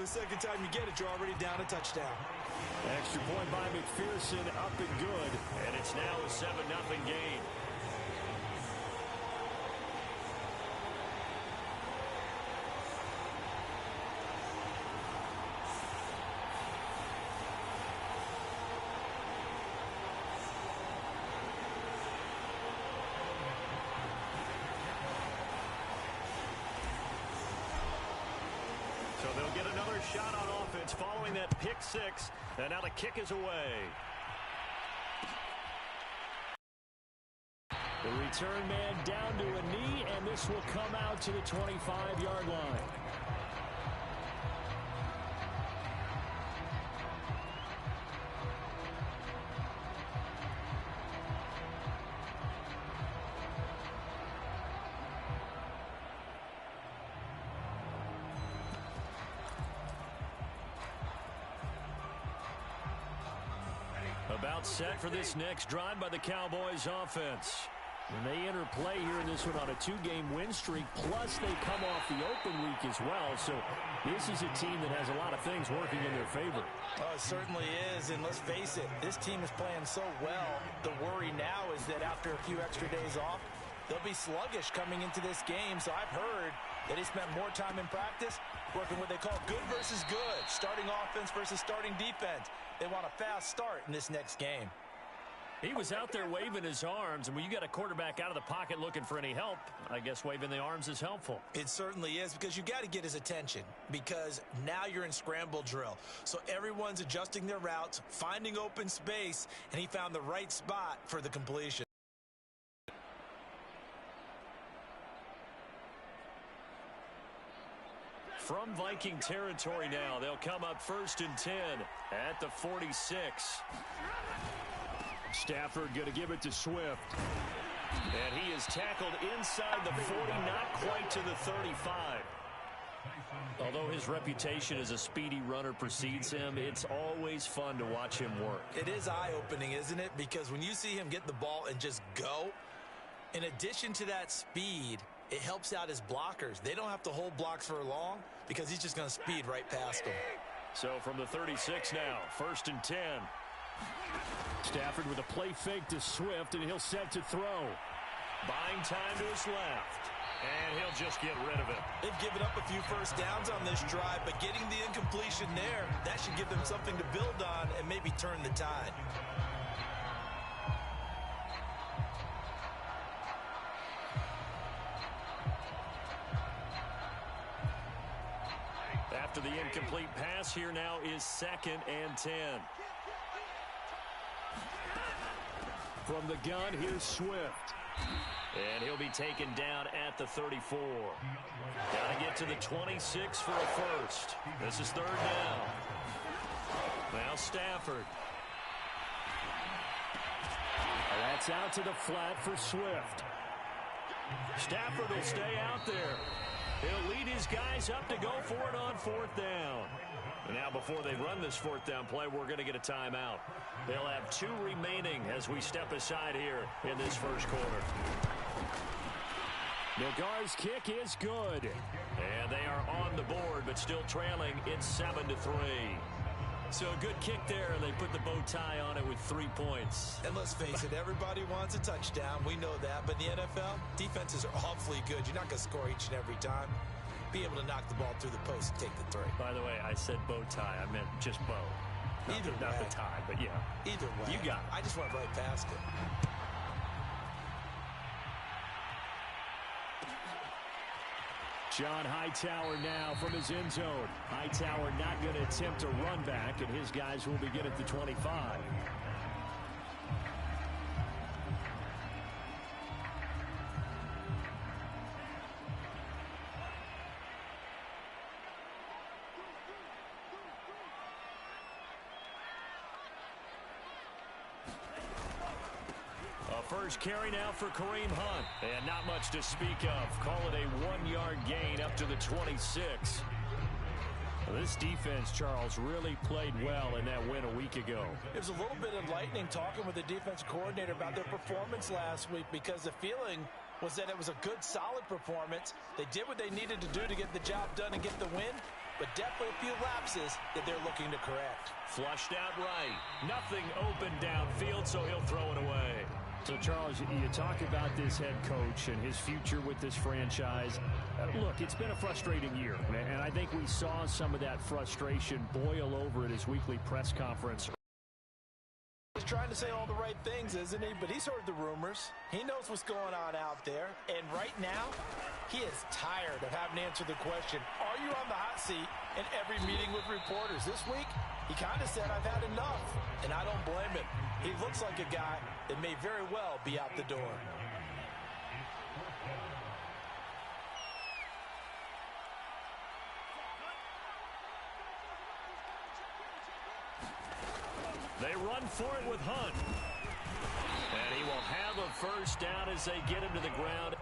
the second time you get it, you're already down a touchdown. Extra point by McPherson, up and good. And it's now a 7-0 game. So they'll get another shot on offense following that pick six. And now the kick is away. The return man down to a knee, and this will come out to the 25-yard line. About set for this next drive by the Cowboys offense. And they enter play here in this one on a 2-game win streak, plus they come off the open week as well. So this is a team that has a lot of things working in their favor. Oh, it certainly is, and let's face it, this team is playing so well. The worry now is that after a few extra days off, they'll be sluggish coming into this game. So I've heard that he spent more time in practice working what they call good versus good, starting offense versus starting defense. They want a fast start in this next game. He was out there waving his arms, and when you got a quarterback out of the pocket looking for any help, I guess waving the arms is helpful. It certainly is, because you got to get his attention, because now you're in scramble drill. So everyone's adjusting their routes, finding open space, and he found the right spot for the completion. From Viking territory now, they'll come up 1st and 10 at the 46. Stafford going to give it to Swift. And he is tackled inside the 40, not quite to the 35. Although his reputation as a speedy runner precedes him, it's always fun to watch him work. It is eye-opening, isn't it? Because when you see him get the ball and just go, in addition to that speed, it helps out his blockers. They don't have to hold blocks for long because he's just going to speed right past them. So from the 36 now, 1st and 10. Stafford with a play fake to Swift, and he'll set to throw. Buying time to his left. And he'll just get rid of it. They've given up a few first downs on this drive, but getting the incompletion there, that should give them something to build on and maybe turn the tide. After the incomplete pass, here now is 2nd and 10. From the gun, here's Swift. And he'll be taken down at the 34. Got to get to the 26 for a first. This is 3rd down. Now Stafford. That's out to the flat for Swift. Stafford will stay out there. He'll lead his guys up to go for it on 4th down. And now before they run this 4th down play, we're going to get a timeout. They'll have 2 remaining as we step aside here in this first quarter. Nagar's kick is good. And they are on the board, but still trailing. It's 7-3. So a good kick there, and they put the bow tie on it with 3 points. And let's face it, everybody wants a touchdown. We know that. But in the NFL, defenses are awfully good. You're not going to score each and every time. Be able to knock the ball through the post and take the 3. By the way, I said bow tie. I meant just bow. Not the tie, but yeah. Either way. You got it. I just went right past it. John Hightower now from his end zone. Hightower not going to attempt a run back, and his guys will begin at the 25. First carry now for Kareem Hunt. And not much to speak of. Call it a 1-yard gain up to the 26. Well, this defense, Charles, really played well in that win a week ago. It was a little bit enlightening talking with the defense coordinator about their performance last week, because the feeling was that it was a good, solid performance. They did what they needed to do to get the job done and get the win, but definitely a few lapses that they're looking to correct. Flushed out right. Nothing open downfield, so he'll throw it away. So, Charles, you talk about this head coach and his future with this franchise. Look, it's been a frustrating year, and I think we saw some of that frustration boil over at his weekly press conference. He's trying to say all the right things, isn't he? But he's heard the rumors. He knows what's going on out there. And right now, he is tired of having to answer the question, are you on the hot seat in every meeting with reporters? This week, he kind of said, I've had enough. And I don't blame him. He looks like a guy that may very well be out the door. They run for it with Hunt. And he will have a first down as they get him to the ground.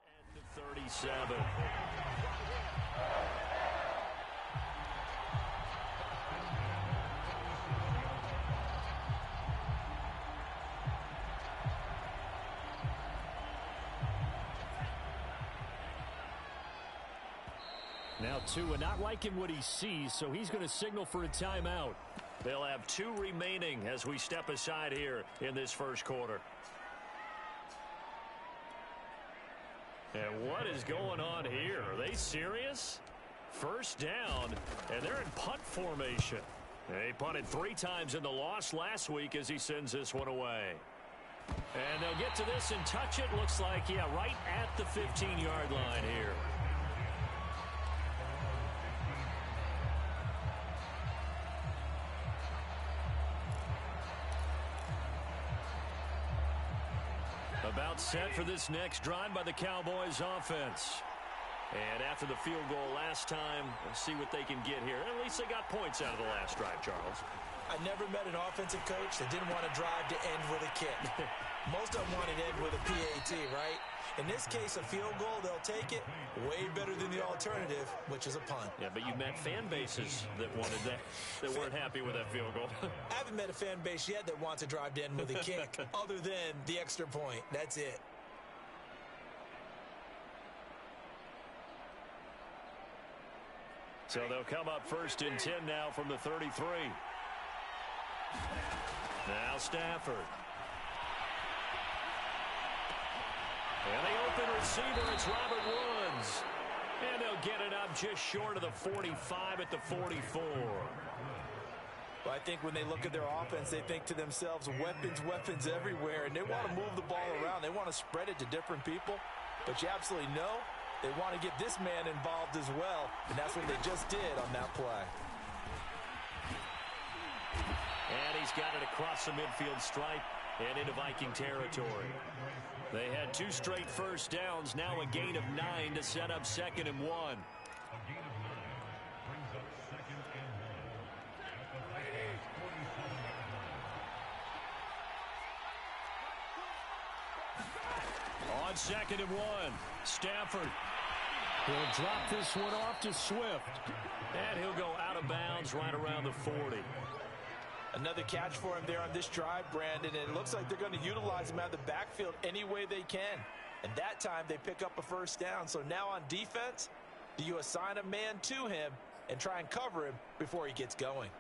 At the 37. Now Tua not liking what he sees, so he's going to signal for a timeout. They'll have 2 remaining as we step aside here in this first quarter. And what is going on here? Are they serious? First down, and they're in punt formation. They punted 3 times in the loss last week as he sends this one away. And they'll get to this and touch it. Looks like, yeah, right at the 15-yard line here. About set for this next drive by the Cowboys offense. And after the field goal last time, we'll see what they can get here. At least they got points out of the last drive, Charles. I never met an offensive coach that didn't want to drive to end with a kick. Most of them want it in with a PAT, right? In this case, a field goal, they'll take it way better than the alternative, which is a punt. Yeah, but you met fan bases that wanted that, that weren't happy with that field goal. I haven't met a fan base yet that wants to drive in with a kick other than the extra point. That's it. So they'll come up 1st and 10 now from the 33. Now Stafford. And the open receiver, it's Robert Woods. And they'll get it up just short of the 45 at the 44. Well, I think when they look at their offense, they think to themselves, weapons everywhere, and they want to move the ball around. They want to spread it to different people. But you absolutely know they want to get this man involved as well, and that's what they just did on that play. And he's got it across the midfield stripe and into Viking territory. They had 2 straight first downs, now a gain of 9 to set up 2nd and 1. On 2nd and 1, Stafford. He'll drop this one off to Swift. And he'll go out of bounds right around the 40. Another catch for him there on this drive, Brandon, and it looks like they're going to utilize him out of the backfield any way they can. And that time they pick up a first down. So now on defense, do you assign a man to him and try and cover him before he gets going?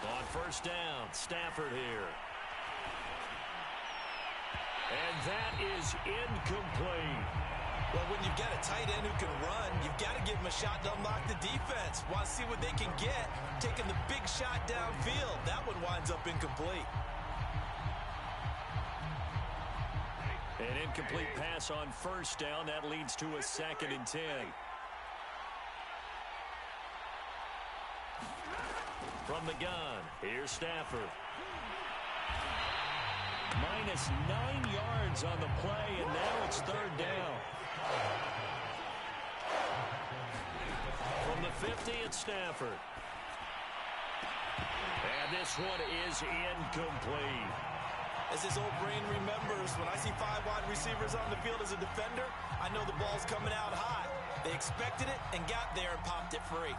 On 1st down, Stafford here. And that is incomplete. Well, when you've got a tight end who can run, you've got to give him a shot to unlock the defense. Want to see what they can get, taking the big shot downfield. That one winds up incomplete. An incomplete pass on 1st down. That leads to a 2nd and 10. From the gun, here's Stafford. Minus 9 yards on the play, and now it's 3rd down. From the 50, it's Stafford. And this one is incomplete. As his old brain remembers, when I see 5 wide receivers on the field as a defender, I know the ball's coming out hot. They expected it and got there and popped it free.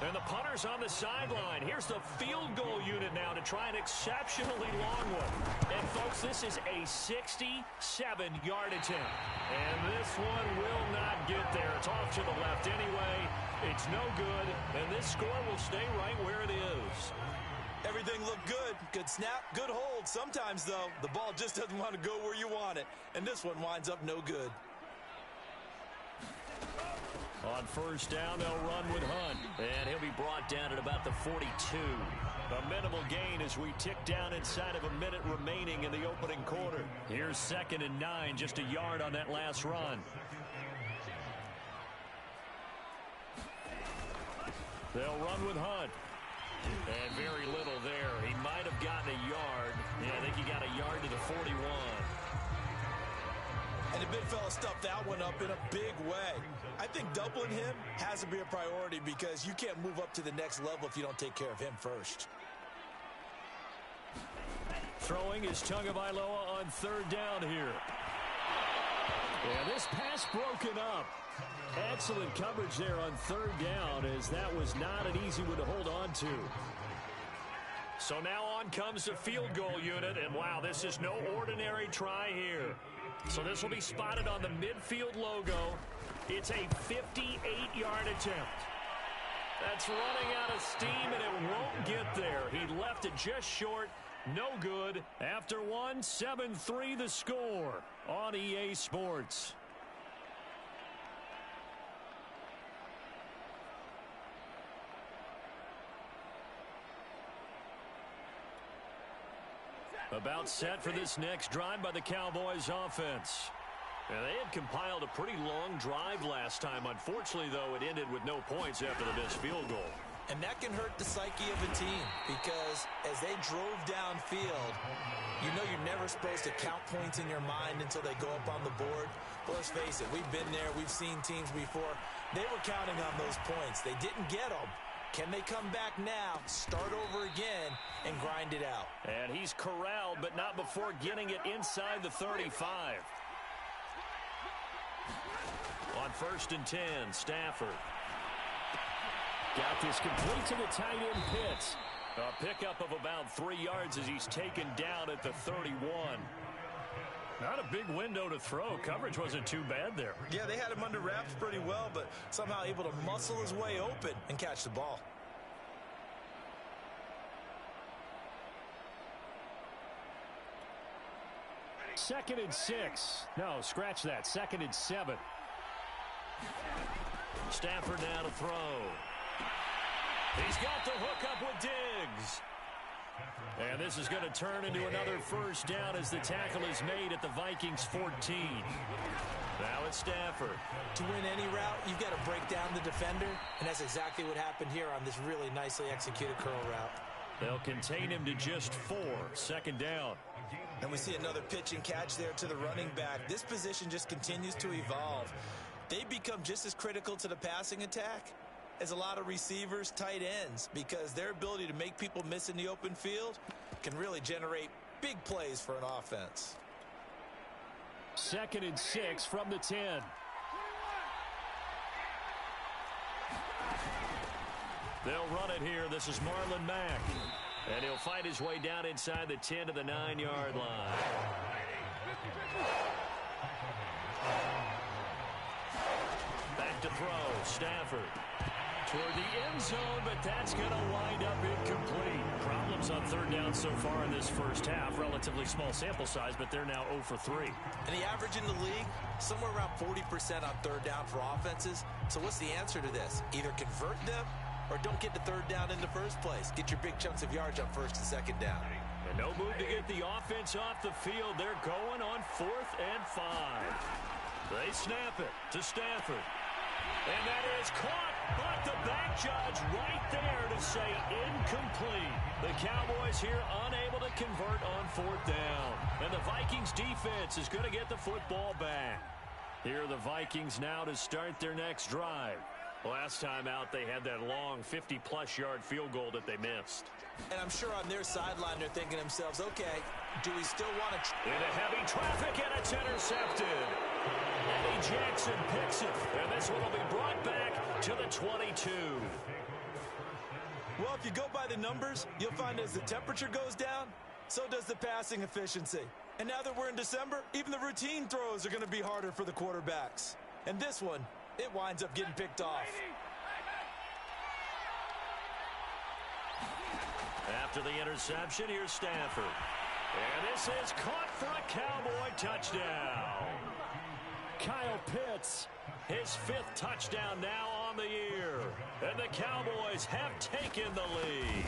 And the punter's on the sideline. Here's the field goal unit now to try an exceptionally long one. And, folks, this is a 67-yard attempt. And this one will not get there. It's off to the left anyway. It's no good. And this score will stay right where it is. Everything looked good. Good snap, good hold. Sometimes, though, the ball just doesn't want to go where you want it. And this one winds up no good. On 1st down, they'll run with Hunt. And he'll be brought down at about the 42. A minimal gain as we tick down inside of a minute remaining in the opening quarter. Here's 2nd and 9, just a yard on that last run. They'll run with Hunt. And very little there. He might have gotten a yard. Yeah, I think he got a yard to the 41. And the big fella stuffed that one up in a big way. I think doubling him has to be a priority because you can't move up to the next level if you don't take care of him first. Throwing is Tagovailoa on 3rd down here. Yeah, this pass broken up. Excellent coverage there on 3rd down, as that was not an easy one to hold on to. So now on comes the field goal unit, and wow, this is no ordinary try here. So this will be spotted on the midfield logo. It's a 58-yard attempt. That's running out of steam, and it won't get there. He left it just short. No good. After one, 7-3 the score on EA Sports. About set for this next drive by the Cowboys offense. And they had compiled a pretty long drive last time. Unfortunately, though, it ended with no points after the missed field goal. And that can hurt the psyche of a team because as they drove downfield, you know you're never supposed to count points in your mind until they go up on the board. But let's face it, we've been there. We've seen teams before. They were counting on those points. They didn't get them. Can they come back now, start over again, and grind it out? And he's corralled, but not before getting it inside the 35. On 1st and 10, Stafford. Got this complete to the tight end Pitts. A pickup of about 3 yards as he's taken down at the 31. Not a big window to throw. Coverage wasn't too bad there. Yeah, they had him under wraps pretty well, but somehow able to muscle his way open and catch the ball. Second and 6. No, scratch that. 2nd and 7. Stafford now to throw. He's got the hook up with Diggs. And this is going to turn into another first down as the tackle is made at the Vikings 14. Now it's Stafford. To win any route, you've got to break down the defender, and that's exactly what happened here on this really nicely executed curl route. They'll contain him to just 4. 2nd down. And we see another pitch and catch there to the running back. This position just continues to evolve. They become just as critical to the passing attack as a lot of receivers, tight ends, because their ability to make people miss in the open field can really generate big plays for an offense. 2nd and 6 from the 10. They'll run it here. This is Marlon Mack. And he'll fight his way down inside the 10 to the 9-yard line. Back to throw. Stafford. Toward the end zone, but that's going to wind up incomplete. Problems on 3rd down so far in this first half. Relatively small sample size, but they're now 0 for 3. And the average in the league, somewhere around 40% on 3rd down for offenses. So what's the answer to this? Either convert them or don't get the 3rd down in the first place. Get your big chunks of yards on 1st and 2nd down. And no move to get the offense off the field. They're going on 4th and 5. They snap it to Stafford. And that is caught, but the back judge right there to say incomplete. The Cowboys here unable to convert on 4th down. And the Vikings defense is going to get the football back. Here are the Vikings now to start their next drive. Last time out, they had that long 50-plus yard field goal that they missed. And I'm sure on their sideline, they're thinking to themselves, okay, do we still want to... Into heavy traffic, and it's intercepted. Eddie Jackson picks it, and this one will be brought back to the 22. Well, if you go by the numbers, you'll find as the temperature goes down, so does the passing efficiency. And now that we're in December, even the routine throws are going to be harder for the quarterbacks. And this one, it winds up getting picked off. After the interception, here's Stafford. And this is caught for a Cowboy touchdown. Kyle Pitts. His 5th touchdown now on the year. And the Cowboys have taken the lead.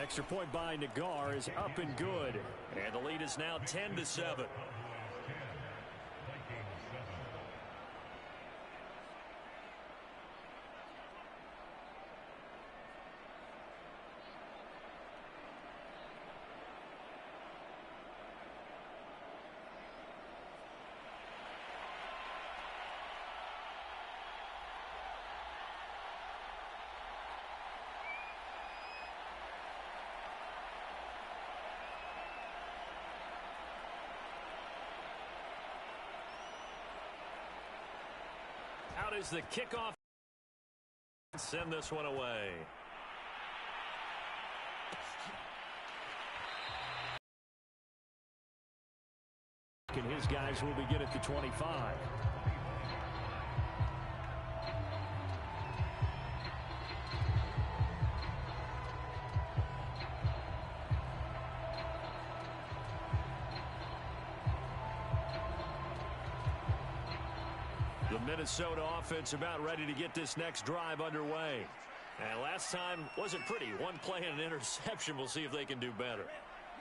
Extra point by Nagar is up and good. And the lead is now 10-7. Out is the kickoff. Send this one away. And his guys will begin at the 25. The Minnesota offense about ready to get this next drive underway. And last time wasn't pretty. One play and an interception. We'll see if they can do better.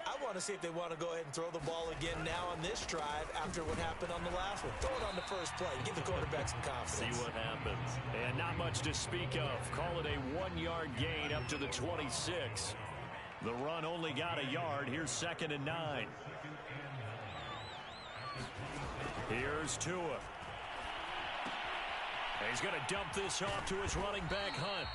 I want to see if they want to go ahead and throw the ball again now on this drive after what happened on the last one. Throw it on the first play. Give the quarterback some confidence. See what happens. And not much to speak of. Call it a 1-yard gain up to the 26. The run only got a yard. Here's 2nd and 9. Here's Tua. He's going to dump this off to his running back, Hunt.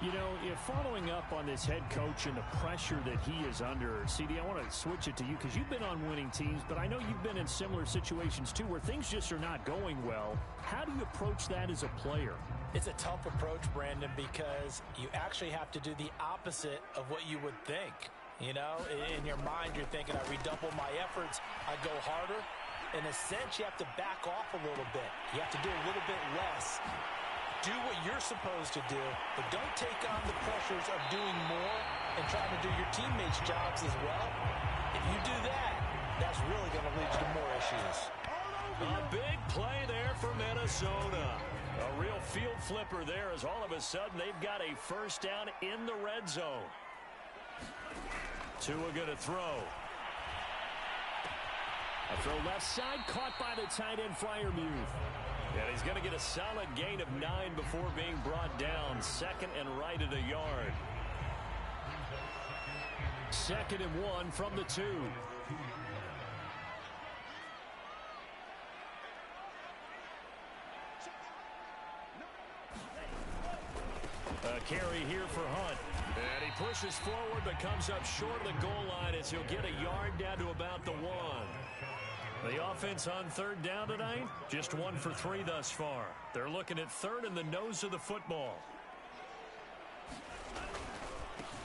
You know, if following up on this head coach and the pressure that he is under, CD, I want to switch it to you because you've been on winning teams, but I know you've been in similar situations too where things just are not going well. How do you approach that as a player? It's a tough approach, Brandon, because you actually have to do the opposite of what you would think. You know, in your mind, you're thinking, I redouble my efforts, I go harder. In a sense, you have to back off a little bit. You have to do a little bit less. Do what you're supposed to do, but don't take on the pressures of doing more and trying to do your teammates' jobs as well. If you do that, that's really going to lead you to more issues. A big play there for Minnesota. A real field flipper there as all of a sudden they've got a first down in the red zone. Tua going to throw. A throw left side, caught by the tight end, Freiermuth. And he's going to get a solid gain of 9 before being brought down. 2nd and right at a yard. 2nd and 1 from the 2. A carry here for Hunt. And he pushes forward but comes up short of the goal line as he'll get a yard down to about the 1. The offense on 3rd down tonight, just 1 for 3 thus far. They're looking at 3rd in the nose of the football.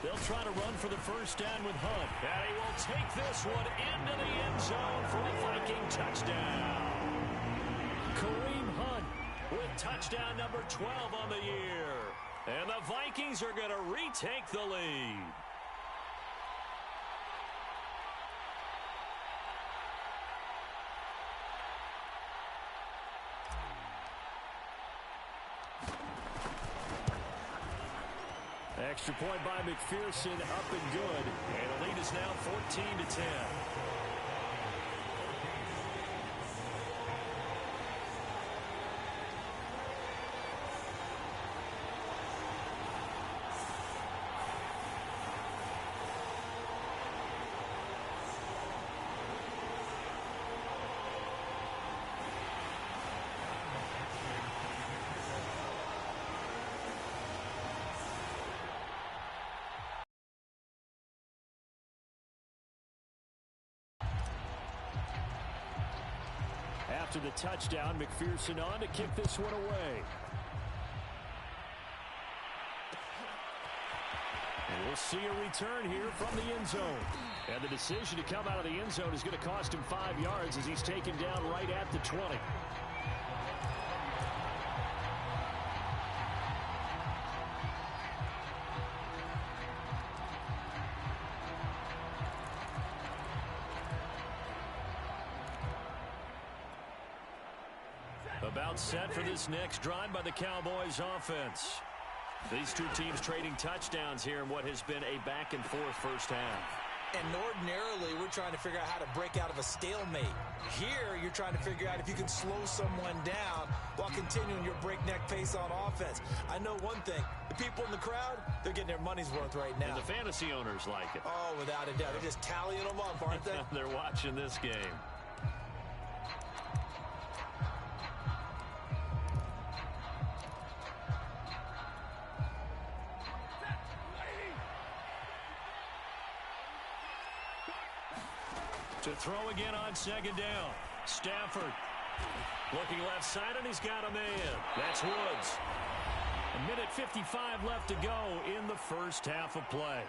They'll try to run for the first down with Hunt. And he will take this one into the end zone for a Viking touchdown. Kareem Hunt with touchdown number 12 on the year. And the Vikings are going to retake the lead. Extra point by McPherson, up and good. And the lead is now 14-10. After the touchdown, McPherson on to kick this one away. And we'll see a return here from the end zone. And the decision to come out of the end zone is going to cost him 5 yards as he's taken down right at the 20. About set for this next drive by the Cowboys offense. These two teams trading touchdowns here in what has been a back-and-forth first half. And ordinarily, we're trying to figure out how to break out of a stalemate. Here, you're trying to figure out if you can slow someone down while continuing your breakneck pace on offense. I know one thing. The people in the crowd, they're getting their money's worth right now. And the fantasy owners like it. Oh, without a doubt. They're just tallying them up, aren't they? They're watching this game. To throw again on second down. Stafford looking left side, and he's got a man. That's Woods. 1:55 left to go in the first half of play.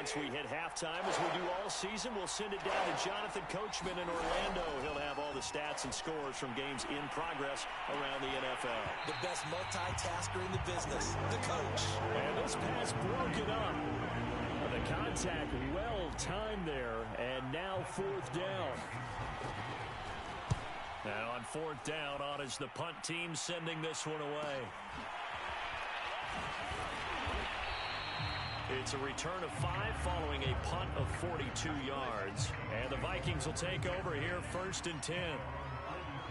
Once we hit halftime, as we do all season, we'll send it down to Jonathan Coachman in Orlando. He'll have all the stats and scores from games in progress around the NFL. The best multitasker in the business, the coach. And this pass broken up. The contact well timed there, and now fourth down. And on fourth down, on is the punt team sending this one away. It's a return of 5 following a punt of 42 yards. And the Vikings will take over here first and 10.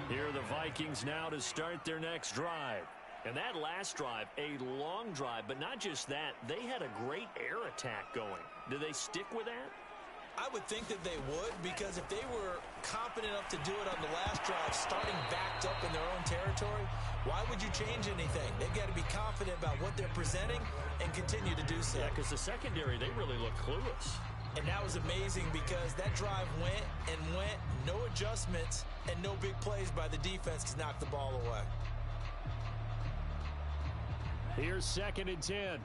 Here are the Vikings now to start their next drive. And that last drive, a long drive, but not just that. They had a great air attack going. Do they stick with that? I would think that they would, because if they were confident enough to do it on the last drive, starting backed up in their own territory, why would you change anything? They've got to be confident about what they're presenting and continue to do so. Yeah, because the secondary, they really look clueless. And that was amazing because that drive went and went, no adjustments, and no big plays by the defense to knock the ball away. Here's second and 10.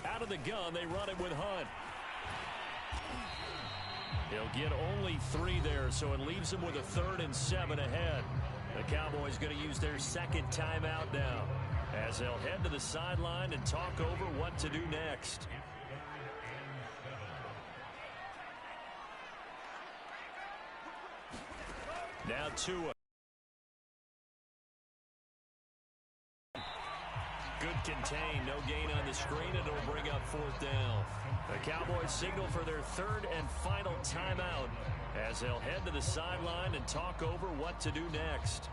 Out of the gun, they run it with Hunt. He'll get only 3 there, so it leaves them with a 3rd and 7 ahead. The Cowboys going to use their second timeout now, as they'll head to the sideline and talk over what to do next. Now Tua. Good contain, no gain on the screen, and it'll bring up fourth down. The Cowboys signal for their 3rd and final timeout as they'll head to the sideline and talk over what to do next.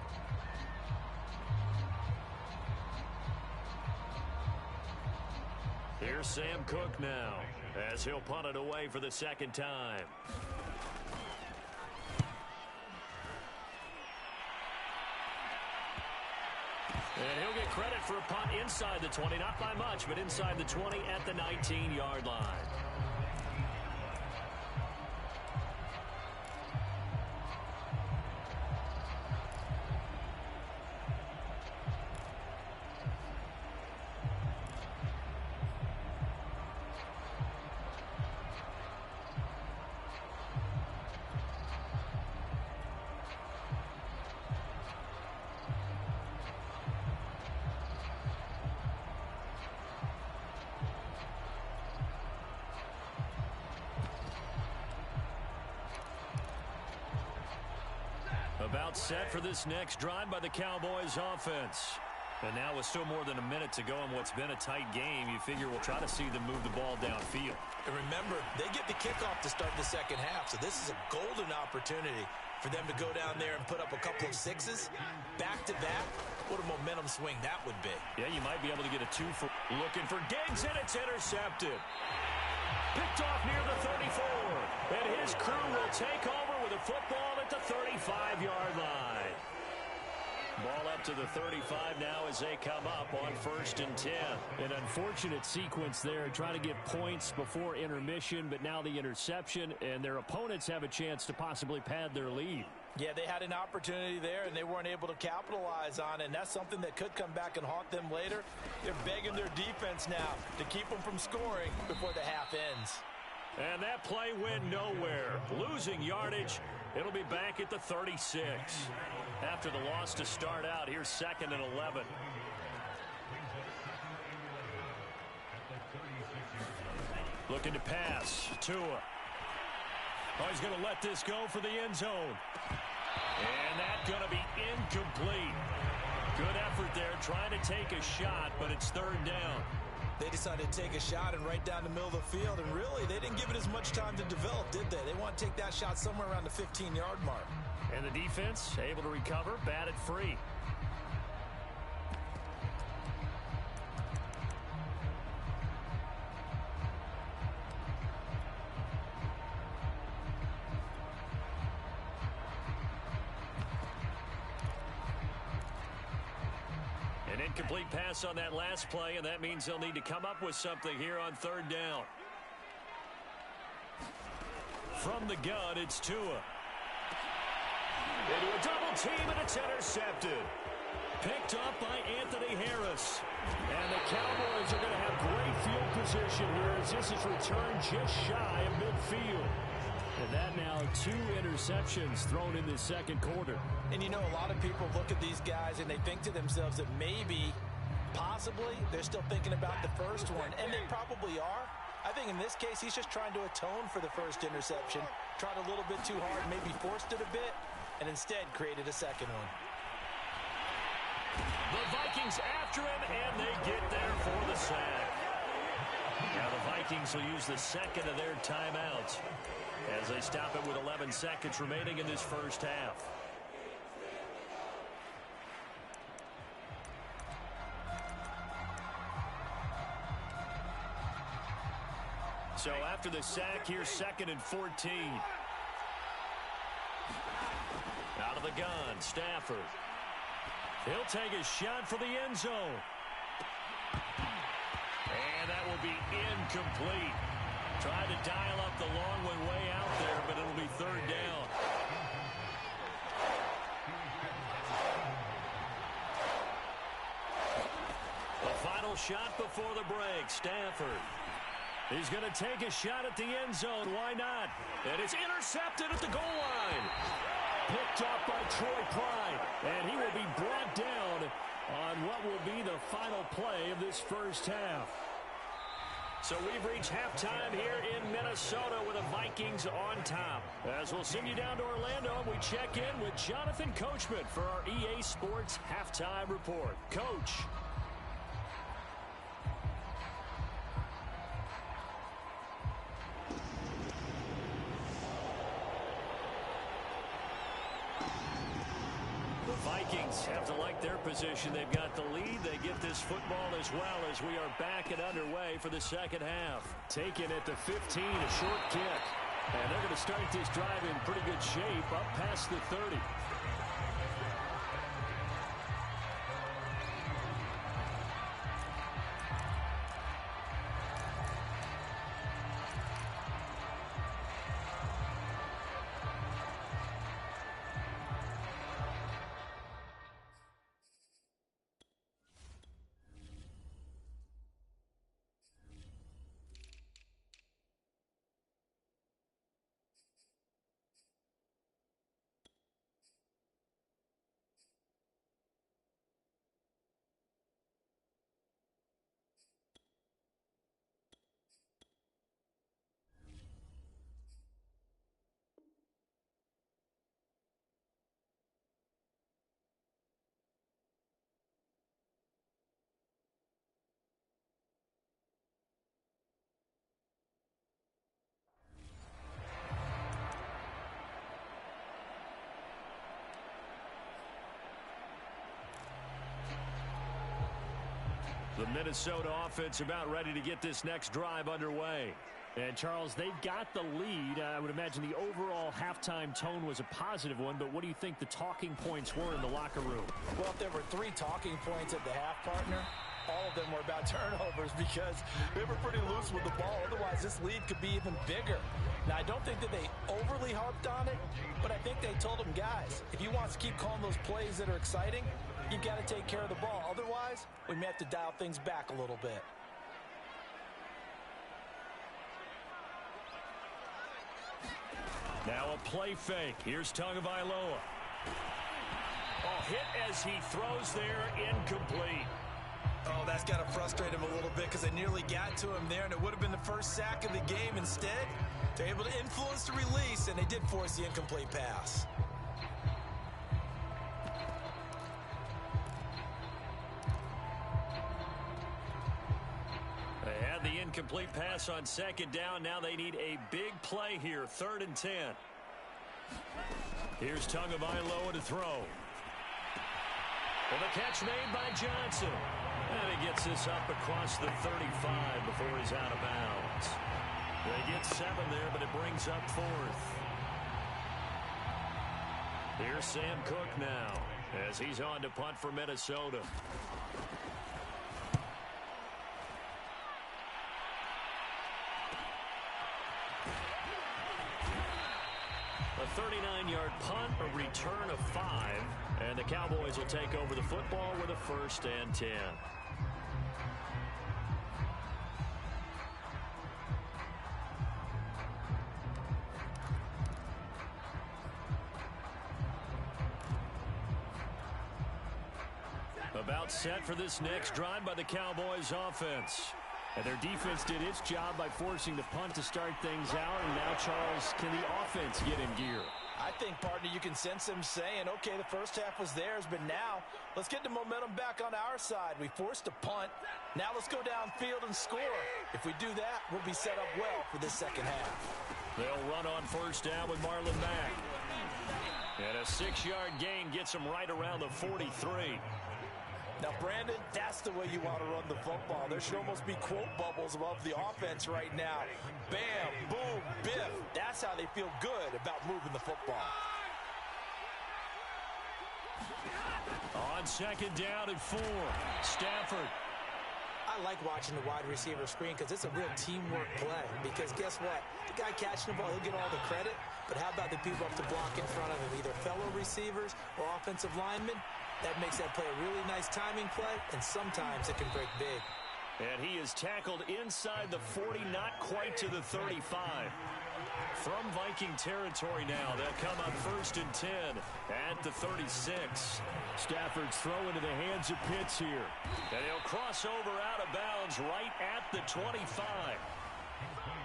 Here's Sam Cook now as he'll punt it away for the second time. And he'll get credit for a punt inside the 20, not by much, but inside the 20 at the 19-yard line. About set for this next drive by the Cowboys offense. And now with still more than a minute to go in what's been a tight game, you figure we'll try to see them move the ball downfield. And remember, they get the kickoff to start the second half, so this is a golden opportunity for them to go down there and put up a couple of 6s back-to-back. What a momentum swing that would be. Yeah, you might be able to get a 2 for looking for Diggs, and it's intercepted. Picked off near the 34. And his crew will take over with a football at the 35-yard line. Ball up to the 35 now as they come up on 1st and 10. An unfortunate sequence there, trying to get points before intermission, but now the interception, and their opponents have a chance to possibly pad their lead. Yeah, they had an opportunity there, and they weren't able to capitalize on it, and that's something that could come back and haunt them later. They're begging their defense now to keep them from scoring before the half ends. And that play went nowhere. Losing yardage. It'll be back at the 36. After the loss to start out, here's 2nd and 11. Looking to pass. Tua. Oh, he's going to let this go for the end zone. And that's going to be incomplete. Good effort there, trying to take a shot, but it's 3rd down. They decided to take a shot and right down the middle of the field, and really, they didn't give it as much time to develop, did they? They want to take that shot somewhere around the 15-yard mark. And the defense able to recover, batted free. An incomplete pass on that last play, and that means they'll need to come up with something here on 3rd down. From the gun, it's Tua. Into a double team, and it's intercepted. Picked up by Anthony Harris. And the Cowboys are going to have great field position here as this is returned just shy of midfield. And that now 2 interceptions thrown in this second quarter. And you know, a lot of people look at these guys and they think to themselves that maybe, possibly, they're still thinking about the first one. And they probably are. I think in this case, he's just trying to atone for the first interception. Tried a little bit too hard, maybe forced it a bit, and instead created a second one. The Vikings after him, and they get there for the sack. Now the Vikings will use the second of their timeouts as they stop it with 11 seconds remaining in this first half. So after the sack, here's 2nd and 14. Out of the gun, Stafford. He'll take a shot for the end zone. And that will be incomplete. Tried to dial up the long one way out there, but it'll be 3rd down. The final shot before the break, Stafford. He's going to take a shot at the end zone. Why not? And it's intercepted at the goal line. Picked up by Troy Pride. And he will be brought down on what will be the final play of this first half. So we've reached halftime here in Minnesota with the Vikings on top. As we'll send you down to Orlando, we check in with Jonathan Coachman for our EA Sports Halftime Report. Coach. Vikings have to like their position. They've got the lead. They get this football as well as we are back and underway for the second half. Taken at the 15, a short kick. And they're going to start this drive in pretty good shape up past the 30. The Minnesota offense about ready to get this next drive underway. And, Charles, they've got the lead. I would imagine the overall halftime tone was a positive one, but what do you think the talking points were in the locker room? Well, if there were 3 talking points at the half, partner, all of them were about turnovers because they were pretty loose with the ball. Otherwise, this lead could be even bigger. Now, I don't think that they overly harped on it, but I think they told them, guys, if you want us to keep calling those plays that are exciting, you've got to take care of the ball. Otherwise, we may have to dial things back a little bit. Now a play fake. Here's Tagovailoa. Oh, hit as he throws there, incomplete. Oh, that's got to frustrate him a little bit because they nearly got to him there, and it would have been the first sack of the game. Instead, they're able to influence the release, and they did force the incomplete pass. They had the incomplete pass on second down. Now they need a big play here, 3rd and 10. Here's Tagovailoa to throw. Well, the catch made by Johnson. And he gets this up across the 35 before he's out of bounds. They get 7 there, but it brings up 4th. Here's Sam Cook now as he's on to punt for Minnesota. A 39-yard punt, a return of 5, and the Cowboys will take over the football with a 1st and 10. About set for this next drive by the Cowboys offense. And their defense did its job by forcing the punt to start things out. And now, Charles, can the offense get in gear? I think, partner, you can sense them saying, okay, the first half was theirs, but now let's get the momentum back on our side. We forced a punt. Now let's go downfield and score. If we do that, we'll be set up well for this second half. They'll run on first down with Marlon Mack. And a 6-yard gain gets them right around the 43. Now, Brandon, that's the way you want to run the football. There should almost be quote bubbles above the offense right now. Bam, boom, biff. That's how they feel good about moving the football. On second down and 4, Stafford. I like watching the wide receiver screen because it's a real teamwork play. Because guess what? The guy catching the ball, he'll get all the credit. But how about the people up to block in front of him, either fellow receivers or offensive linemen? That makes that play a really nice timing play, and sometimes it can break big. And he is tackled inside the 40, not quite to the 35. From Viking territory now, they'll come on 1st and 10 at the 36. Stafford's throw into the hands of Pitts here. And he'll cross over out of bounds right at the 25.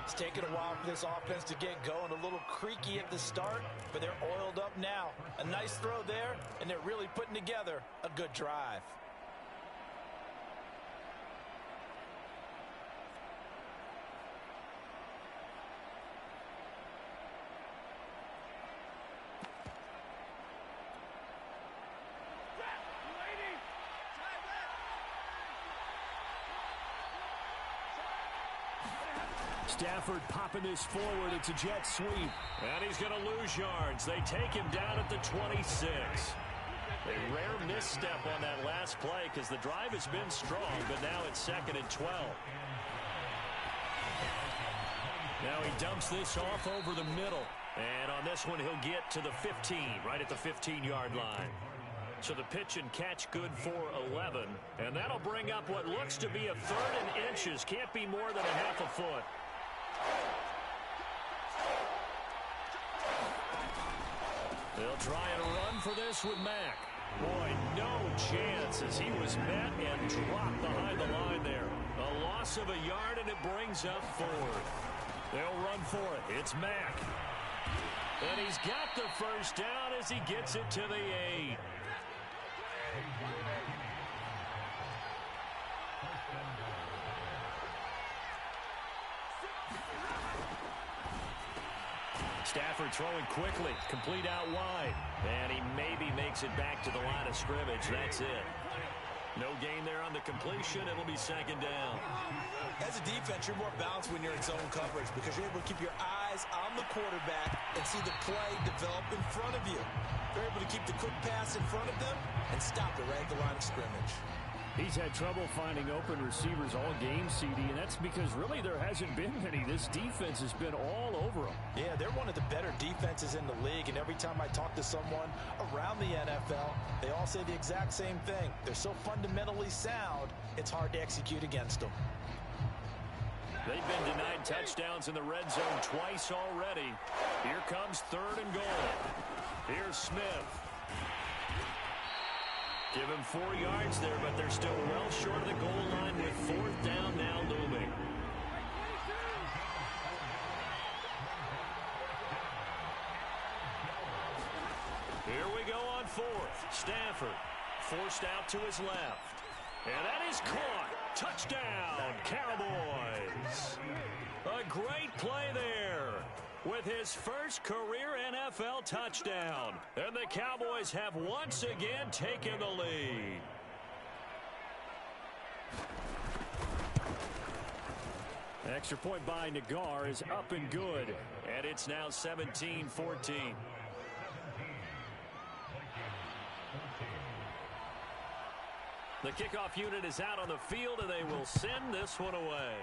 It's taken a while for this offense to get going. A little creaky at the start, but they're oiled up now. A nice throw there, and they're really putting together a good drive. Stafford popping this forward. It's a jet sweep. And he's going to lose yards. They take him down at the 26. A rare misstep on that last play because the drive has been strong, but now it's 2nd and 12. Now he dumps this off over the middle. And on this one, he'll get to the 15, right at the 15-yard line. So the pitch and catch good for 11. And that'll bring up what looks to be a 3rd and inches. Can't be more than a half a foot. They'll try and run for this with Mack. Boy, no chance as he was met and dropped behind the line there. A loss of a yard, and it brings up 4th. They'll run for it. It's Mack. And he's got the first down as he gets it to the 8. Stafford throwing quickly, complete out wide. And he maybe makes it back to the line of scrimmage. That's it. No gain there on the completion. It'll be 2nd down. As a defense, you're more balanced when you're in zone coverage because you're able to keep your eyes on the quarterback and see the play develop in front of you. You're able to keep the quick pass in front of them and stop it right at the line of scrimmage. He's had trouble finding open receivers all game, CD, and that's because really there hasn't been many. This defense has been all over them. Yeah, they're one of the better defenses in the league, and every time I talk to someone around the NFL, they all say the exact same thing. They're so fundamentally sound, it's hard to execute against them. They've been denied touchdowns in the red zone twice already. Here comes 3rd and goal. Here's Smith. Give him 4 yards there, but they're still well short of the goal line with 4th down now looming. Here we go on 4th. Stafford forced out to his left. And that is caught. Touchdown, Cowboys. A great play there with his first career NFL touchdown. And the Cowboys have once again taken the lead. Extra point by Nagar is up and good. And it's now 17-14. The kickoff unit is out on the field, and they will send this one away.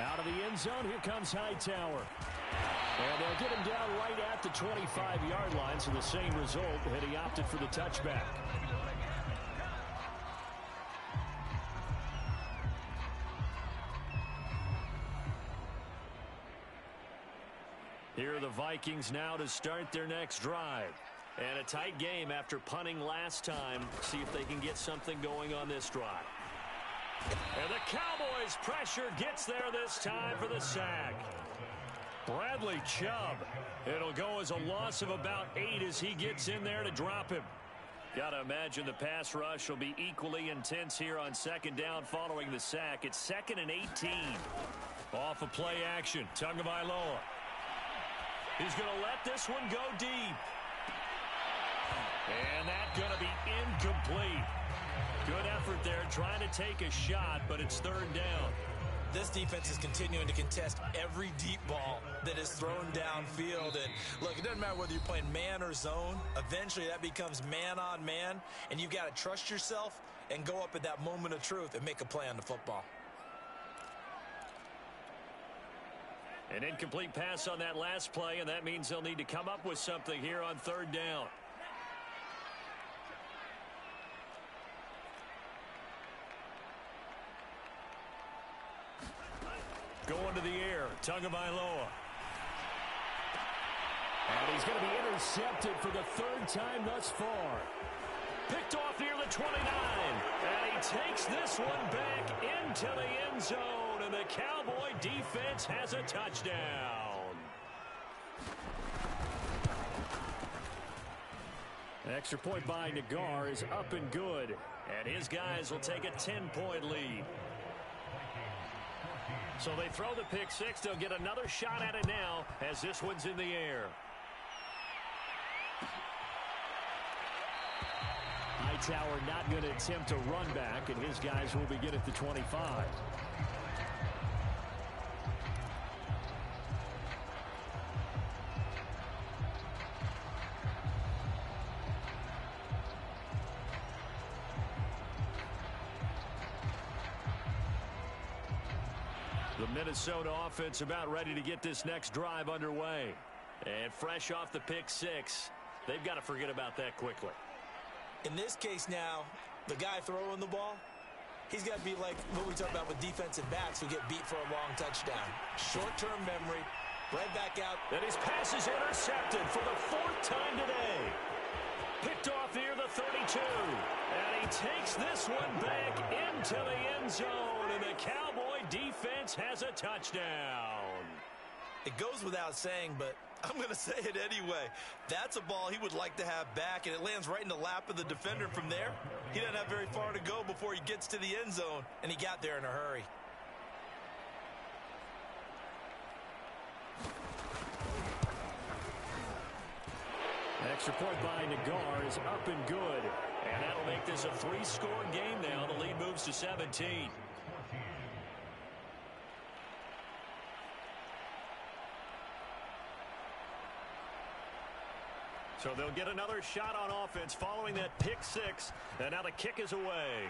Out of the end zone, here comes Hightower. And they'll get him down right at the 25-yard line, so the same result, and he opted for the touchback. Here are the Vikings now to start their next drive. And a tight game after punting last time. See if they can get something going on this drive. And the Cowboys' pressure gets there this time for the sack. Bradley Chubb. It'll go as a loss of about 8 as he gets in there to drop him. Got to imagine the pass rush will be equally intense here on second down following the sack. It's 2nd and 18. Off of play action. Tagovailoa. He's going to let this one go deep. And that's going to be incomplete. Good effort there trying to take a shot, but it's 3rd down. This defense is continuing to contest every deep ball that is thrown downfield. And look, it doesn't matter whether you're playing man or zone. Eventually that becomes man on man, and you've got to trust yourself and go up at that moment of truth and make a play on the football. An incomplete pass on that last play, and that means they'll need to come up with something here on 3rd down. Going to the air, Tagovailoa. And he's going to be intercepted for the 3rd time thus far. Picked off near the 29. And he takes this one back into the end zone. And the Cowboy defense has a touchdown. An extra point by Nagar is up and good. And his guys will take a 10-point lead. So they throw the pick six. They'll get another shot at it now as this one's in the air. Hightower not going to attempt a run back, and his guys will begin at the 25. The Minnesota offense about ready to get this next drive underway. And fresh off the pick six, they've got to forget about that quickly. In this case now, the guy throwing the ball, he's got to be like what we talk about with defensive backs who get beat for a long touchdown. Short-term memory, right back out. And his pass is intercepted for the 4th time today. Picked off near the 32. And he takes this one back into the end zone. And the Cowboy defense has a touchdown. It goes without saying, but I'm going to say it anyway. That's a ball he would like to have back, and it lands right in the lap of the defender from there. He doesn't have very far to go before he gets to the end zone, and he got there in a hurry. Extra point by Nagar is up and good. And that'll make this a 3-score game now. The lead moves to 17. So they'll get another shot on offense following that pick six. And now the kick is away.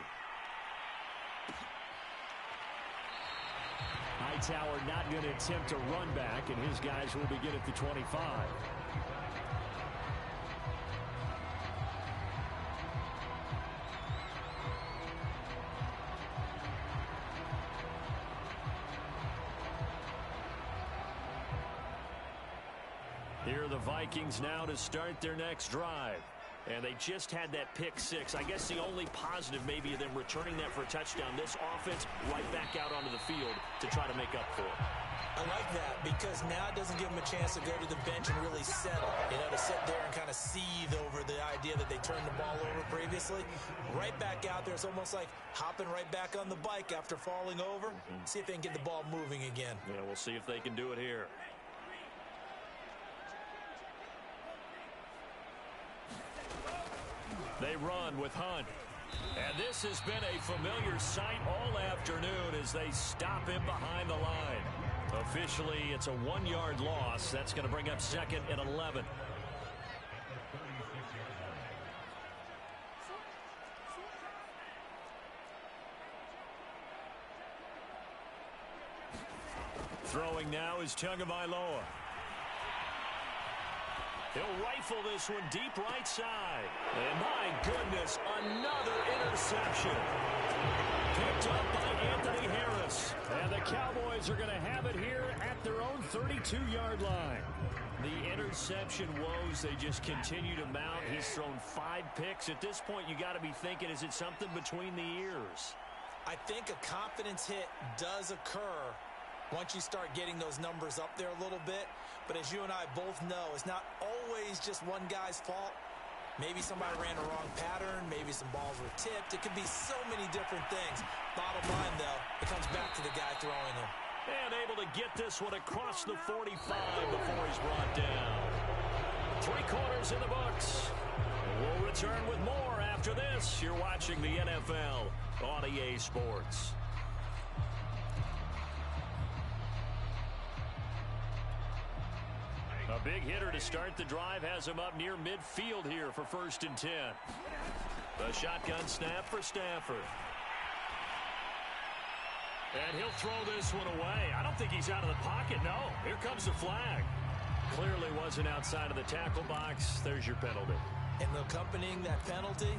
Hightower not going to attempt a run back, and his guys will begin at the 25. Here are the Vikings now to start their next drive. And they just had that pick six. I guess the only positive maybe of them returning that for a touchdown. This offense right back out onto the field to try to make up for it. I like that because now it doesn't give them a chance to go to the bench and really settle. You know, to sit there and kind of seethe over the idea that they turned the ball over previously. Right back out there. It's almost like hopping right back on the bike after falling over. See if they can get the ball moving again. Yeah, we'll see if they can do it here. They run with Hunt. And this has been a familiar sight all afternoon as they stop him behind the line. Officially, it's a 1-yard loss. That's going to bring up 2nd and 11. Throwing now is Tagovailoa. He'll rifle this one deep right side. And my goodness, another interception. Picked up by Anthony Harris. And the the Cowboys are going to have it here at their own 32-yard line. The interception woes, they just continue to mount. He's thrown 5 picks. At this point, you got to be thinking, is it something between the ears? I think a confidence hit does occur once you start getting those numbers up there a little bit. But as you and I both know, it's not always just one guy's fault. Maybe somebody ran a wrong pattern. Maybe some balls were tipped. It could be so many different things. Bottom line, though, it comes back to the guy throwing them. And able to get this one across the 45 before he's brought down. 3 quarters in the books. We'll return with more after this. You're watching the NFL on EA Sports. A big hitter to start the drive has him up near midfield here for 1st and 10. The shotgun snap for Stafford. And he'll throw this one away. I don't think he's out of the pocket, no. Here comes the flag. Clearly wasn't outside of the tackle box. There's your penalty. And accompanying that penalty,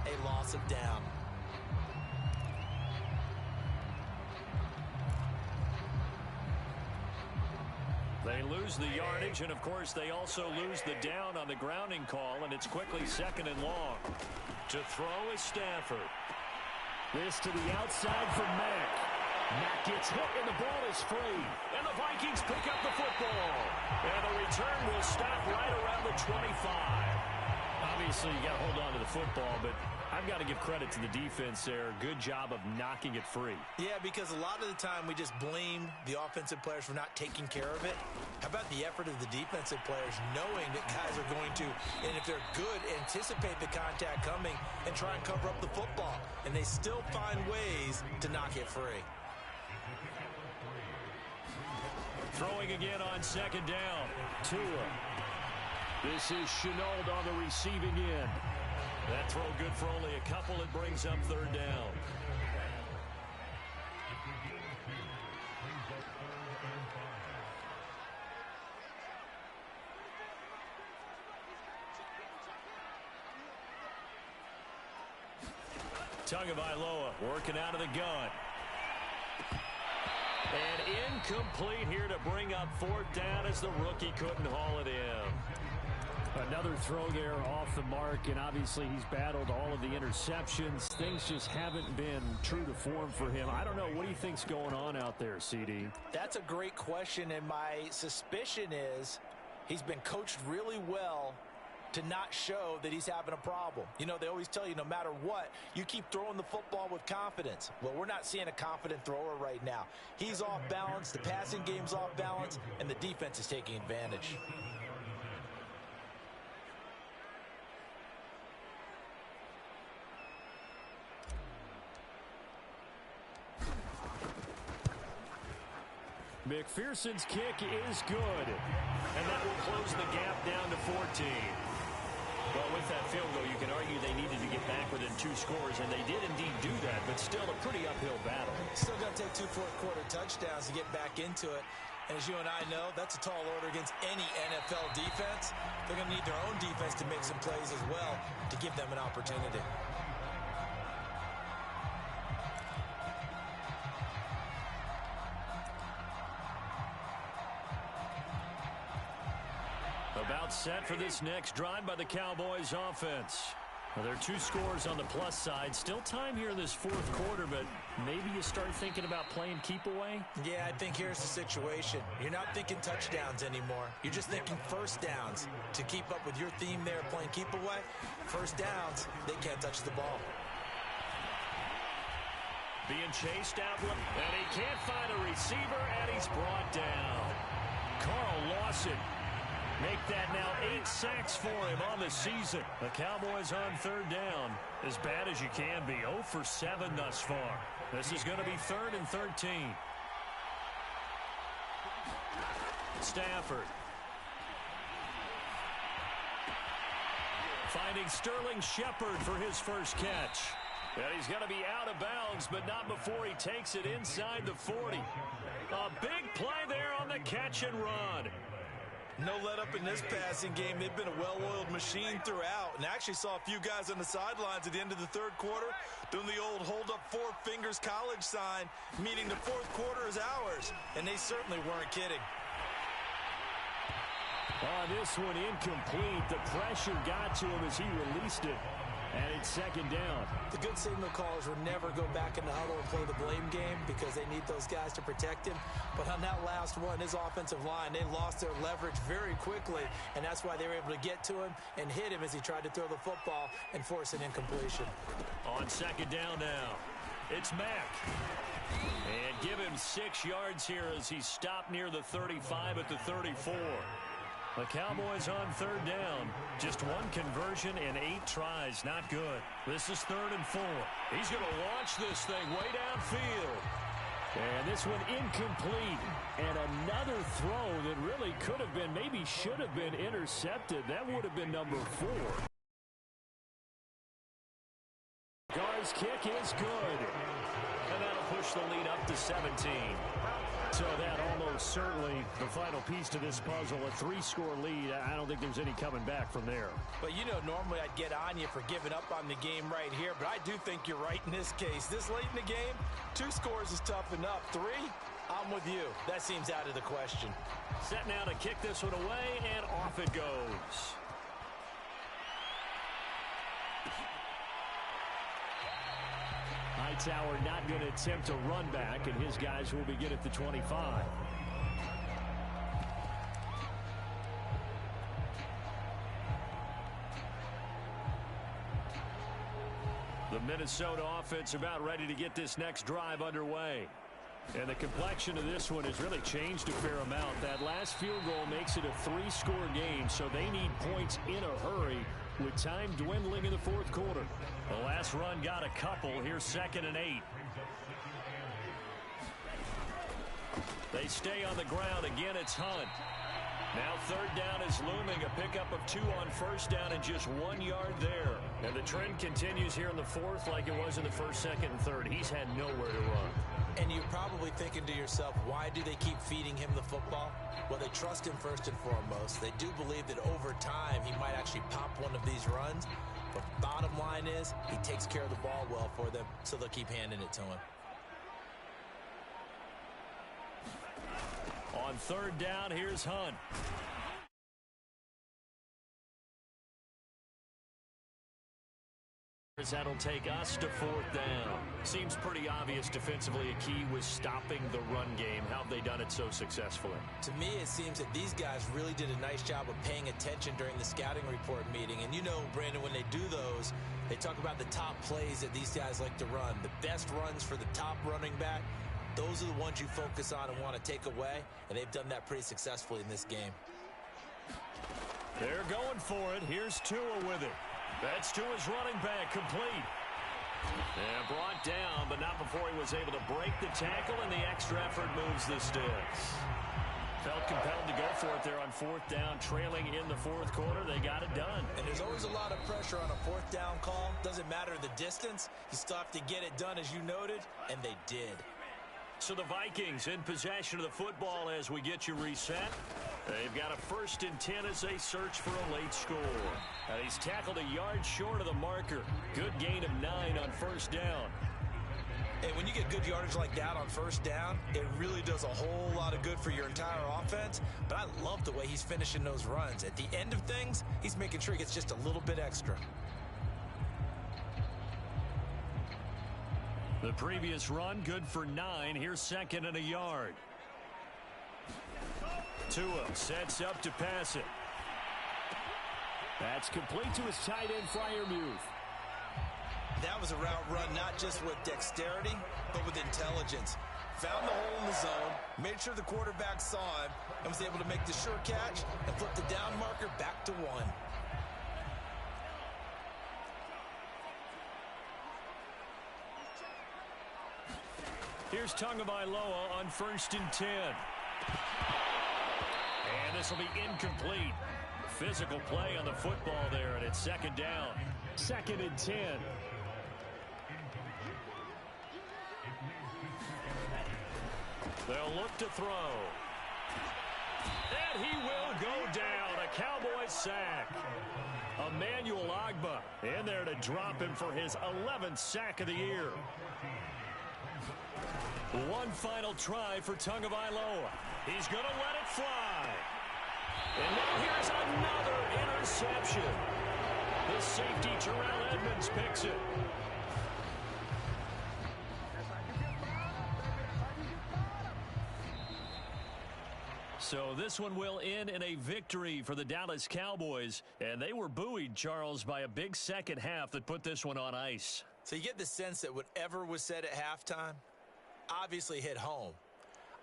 a loss of down. They lose the yardage, and of course they also lose the down on the grounding call, and it's quickly 2nd and long. To throw is Stafford. This to the outside for Mack. Mack gets hit, and the ball is free. And the Vikings pick up the football. And the return will stop right around the 25. Obviously, you got to hold on to the football, but I've got to give credit to the defense there. Good job of knocking it free. Yeah, because a lot of the time we just blame the offensive players for not taking care of it. How about the effort of the defensive players knowing that guys are going to, and if they're good, anticipate the contact coming and try and cover up the football. And they still find ways to knock it free. Throwing again on 2nd down. Tua. This is Chenault on the receiving end. That throw good for only a couple. It brings up 3rd down. Tagovailoa working out of the gun. And incomplete here to bring up 4th down as the rookie couldn't haul it in. Another throw there off the mark, and obviously he's battled all of the interceptions. Things just haven't been true to form for him. I don't know. What do you think's going on out there, CD? That's a great question, and my suspicion is he's been coached really well to not show that he's having a problem. You know, they always tell you no matter what, you keep throwing the football with confidence. Well, we're not seeing a confident thrower right now. He's off balance, the passing game's off balance, and the defense is taking advantage. McPherson's kick is good. And that will close the gap down to 14. Well, with that field goal, you can argue they needed to get back within 2 scores, and they did indeed do that, but still a pretty uphill battle. Still got to take 2 fourth-quarter touchdowns to get back into it. And as you and I know, that's a tall order against any NFL defense. They're going to need their own defense to make some plays as well to give them an opportunity. About set for this next drive by the Cowboys offense. Well, there are 2 scores on the plus side. Still time here in this 4th quarter, but maybe you start thinking about playing keep away? Yeah, I think here's the situation. You're not thinking touchdowns anymore. You're just thinking 1st downs. To keep up with your theme there, playing keep away, 1st downs, they can't touch the ball. Being chased out, and he can't find a receiver, and he's brought down. Carl Lawson. Make that now 8 sacks for him on the season. The Cowboys on 3rd down. As bad as you can be. 0 for 7 thus far. This is going to be 3rd and 13. Stafford. Finding Sterling Shepard for his first catch. And he's going to be out of bounds, but not before he takes it inside the 40. A big play there on the catch and run. No let up in this passing game. They've been a well-oiled machine throughout, and actually saw a few guys on the sidelines at the end of the third quarter doing the old hold up four fingers college sign, meaning the fourth quarter is ours, and they certainly weren't kidding. This one incomplete. The pressure got to him as he released it. And it's second down. The good signal callers will never go back in the huddle and play the blame game because they need those guys to protect him. But on that last one, his offensive line, they lost their leverage very quickly, and that's why they were able to get to him and hit him as he tried to throw the football and force an incompletion. On second down now, it's Mack. And give him 6 yards here as he stopped near the 35 at the 34. The Cowboys on third down. Just one conversion and 8 tries. Not good. This is 3rd and 4. He's going to launch this thing way downfield. And this one incomplete. And another throw that really could have been, maybe should have been intercepted. That would have been number 4. Carr's kick is good. And that'll push the lead up to 17. So that almost certainly the final piece to this puzzle, a 3-score lead. I don't think there's any coming back from there. But, you know, normally I'd get on you for giving up on the game right here, but I do think you're right in this case. This late in the game, 2 scores is tough enough. 3, I'm with you. That seems out of the question. Set now to kick this one away, and off it goes. Hightower not going to attempt a run back, and his guys will begin at the 25. The Minnesota offense about ready to get this next drive underway. And the complexion of this one has really changed a fair amount. That last field goal makes it a 3-score game, so they need points in a hurry with time dwindling in the fourth quarter. The last run got a couple. Here's 2nd and 8. They stay on the ground. Again, it's Hunt. Now 3rd down is looming. A pickup of 2 on 1st down and just 1 yard there. And the trend continues here in the 4th like it was in the 1st, 2nd, and 3rd. He's had nowhere to run. And you're probably thinking to yourself, why do they keep feeding him the football? Well, they trust him first and foremost. They do believe that over time he might actually pop one of these runs. But bottom line is he takes care of the ball well for them, so they'll keep handing it to him. On 3rd down, here's Hunt. That'll take us to 4th down. Seems pretty obvious defensively a key was stopping the run game. How have they done it so successfully? To me, it seems that these guys really did a nice job of paying attention during the scouting report meeting. And you know, Brandon, when they do those, they talk about the top plays that these guys like to run. The best runs for the top running back, those are the ones you focus on and want to take away. And they've done that pretty successfully in this game. They're going for it. Here's Tua with it. That's to his running back, complete. And brought down, but not before he was able to break the tackle, and the extra effort moves the sticks. Felt compelled to go for it there on 4th down, trailing in the 4th quarter. They got it done. And there's always a lot of pressure on a 4th down call. Doesn't matter the distance. You still have to get it done, as you noted, and they did. So the Vikings in possession of the football as we get you reset. They've got a 1st and 10 as they search for a late score. And he's tackled a yard short of the marker. Good gain of 9 on 1st down. And when you get good yardage like that on 1st down, it really does a whole lot of good for your entire offense. But I love the way he's finishing those runs. At the end of things, he's making sure he gets just a little bit extra. The previous run, good for 9. Here's 2nd and a yard. Tua sets up to pass it. That's complete to his tight end, Freiermuth. That was a route run not just with dexterity, but with intelligence. Found the hole in the zone, made sure the quarterback saw him, and was able to make the sure catch and flip the down marker back to 1. Here's Tagovailoa on 1st and 10. And this will be incomplete. Physical play on the football there, and it's 2nd down. 2nd and 10. They'll look to throw. And And he will go down. A Cowboys sack. Emmanuel Ogbah in there to drop him for his 11th sack of the year. One final try for Tagovailoa. He's going to let it fly. And now here's another interception. The safety, Terrell Edmonds, picks it. So this one will end in a victory for the Dallas Cowboys. And they were buoyed, Charles, by a big second half that put this one on ice. So you get the sense that whatever was said at halftime obviously hit home.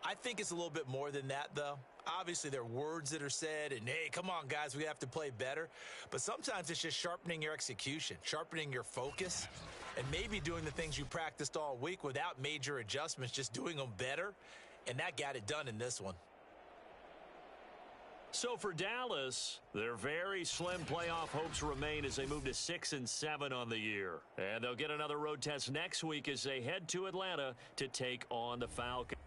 I think it's a little bit more than that, though. Obviously, there are words that are said, and, hey, come on, guys, we have to play better. But sometimes it's just sharpening your execution, sharpening your focus, and maybe doing the things you practiced all week without major adjustments, just doing them better. And that got it done in this one. So for Dallas, their very slim playoff hopes remain as they move to 6-7 on the year. And they'll get another road test next week as they head to Atlanta to take on the Falcons.